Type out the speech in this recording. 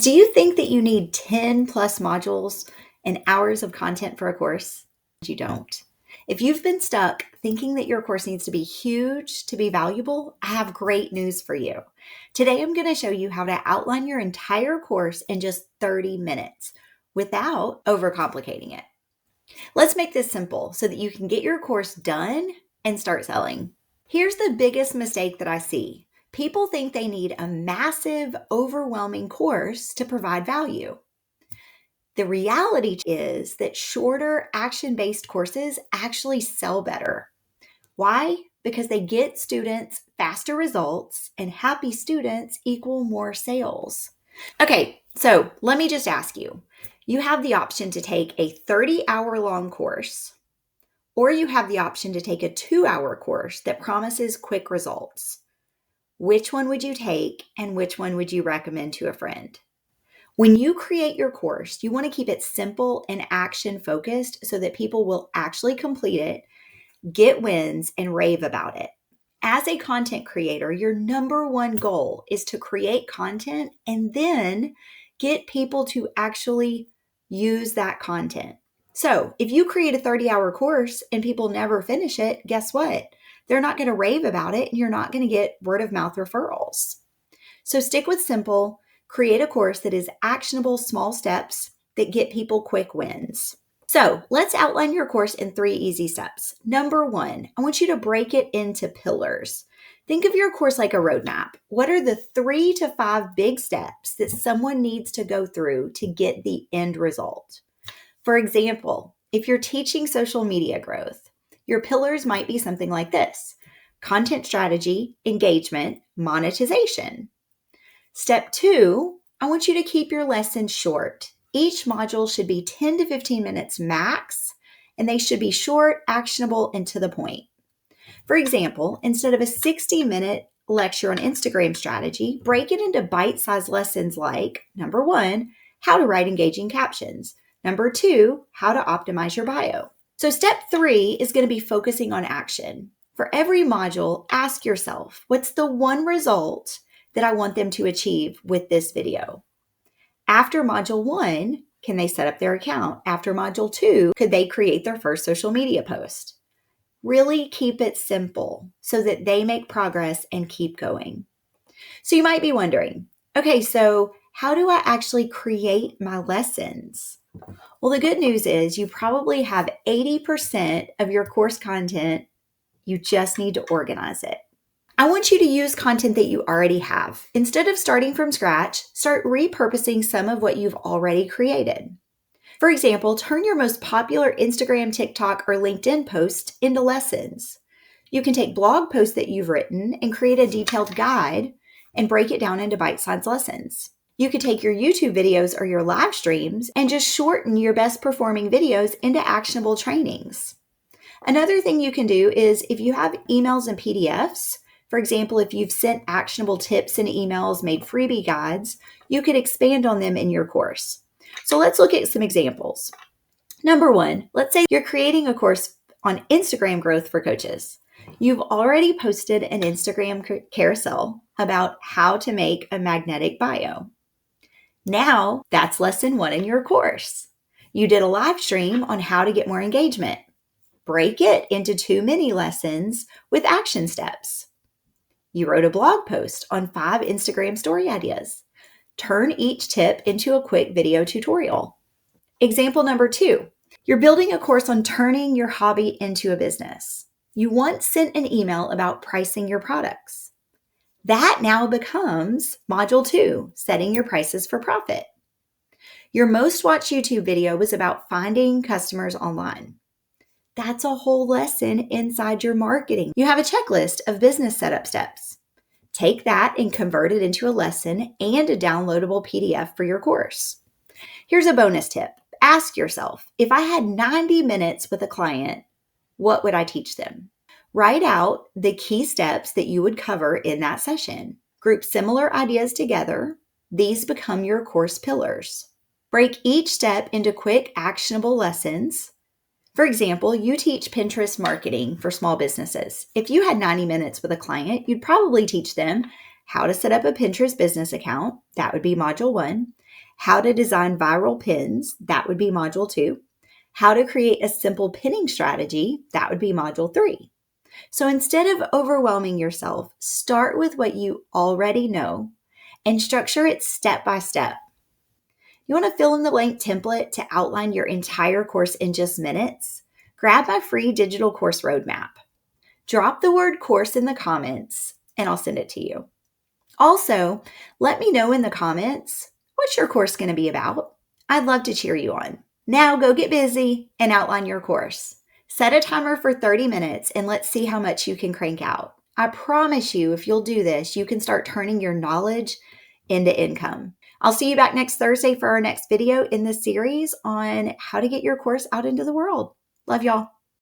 Do you think that you need 10 plus modules and hours of content for a course? You don't. If you've been stuck thinking that your course needs to be huge to be valuable, I have great news for you. Today, I'm going to show you how to outline your entire course in just 30 minutes without overcomplicating it. Let's make this simple so that you can get your course done and start selling. Here's the biggest mistake that I see. People think they need a massive, overwhelming course to provide value. The reality is that shorter, action-based courses actually sell better. Why? Because they get students faster results, and happy students equal more sales. Okay, so let me just ask you. You have the option to take a 30-hour-long course, or you have the option to take a 2-hour course that promises quick results. Which one would you take, and which one would you recommend to a friend? When you create your course, you want to keep it simple and action-focused so that people will actually complete it, get wins, and rave about it. As a content creator, your number one goal is to create content and then get people to actually use that content. So if you create a 30-hour course and people never finish it, guess what? They're not going to rave about it, and you're not going to get word of mouth referrals. So stick with simple, create a course that is actionable small steps that get people quick wins. So let's outline your course in 3 easy steps. Number 1, I want you to break it into pillars. Think of your course like a roadmap. What are the 3 to 5 big steps that someone needs to go through to get the end result? For example, if you're teaching social media growth, your pillars might be something like this: content strategy, engagement, monetization. Step 2, I want you to keep your lessons short. Each module should be 10 to 15 minutes max, and they should be short, actionable, and to the point. For example, instead of a 60-minute lecture on Instagram strategy, break it into bite-sized lessons like, number 1, how to write engaging captions. Number 2, how to optimize your bio. So step 3 is going to be focusing on action. For every module, ask yourself, what's the one result that I want them to achieve with this video? After module 1, can they set up their account? After module 2, could they create their first social media post? Really keep it simple so that they make progress and keep going. So you might be wondering, okay, so how do I actually create my lessons? Well, the good news is you probably have 80% of your course content. You just need to organize it. I want you to use content that you already have. Instead of starting from scratch, start repurposing some of what you've already created. For example, turn your most popular Instagram, TikTok, or LinkedIn post into lessons. You can take blog posts that you've written and create a detailed guide and break it down into bite-sized lessons. You could take your YouTube videos or your live streams and just shorten your best performing videos into actionable trainings. Another thing you can do is if you have emails and PDFs, for example, if you've sent actionable tips in emails, made freebie guides, you could expand on them in your course. So let's look at some examples. Number 1, let's say you're creating a course on Instagram growth for coaches. You've already posted an Instagram carousel about how to make a magnetic bio. Now that's lesson 1 in your course. You did a live stream on how to get more engagement. Break it into 2 mini lessons with action steps. You wrote a blog post on 5 Instagram story ideas. Turn each tip into a quick video tutorial. Example number 2, you're building a course on turning your hobby into a business. You once sent an email about pricing your products. That now becomes module 2, setting your prices for profit. Your most watched YouTube video was about finding customers online. That's a whole lesson inside your marketing. You have a checklist of business setup steps. Take that and convert it into a lesson and a downloadable PDF for your course. Here's a bonus tip. Ask yourself, if I had 90 minutes with a client, what would I teach them? Write out the key steps that you would cover in that session. Group similar ideas together. These become your course pillars. Break each step into quick, actionable lessons. For example, you teach Pinterest marketing for small businesses. If you had 90 minutes with a client, you'd probably teach them how to set up a Pinterest business account. That would be module 1. how to design viral pins, that would be module 2, how to create a simple pinning strategy, that would be module 3. So instead of overwhelming yourself, start with what you already know and structure it step by step. You want to fill in the blank template to outline your entire course in just minutes? Grab my free digital course roadmap. Drop the word course in the comments and I'll send it to you. Also, let me know in the comments, what's your course going to be about? I'd love to cheer you on. Now go get busy and outline your course. Set a timer for 30 minutes and let's see how much you can crank out. I promise you, if you'll do this, you can start turning your knowledge into income. I'll see you back next Thursday for our next video in this series on how to get your course out into the world. Love y'all.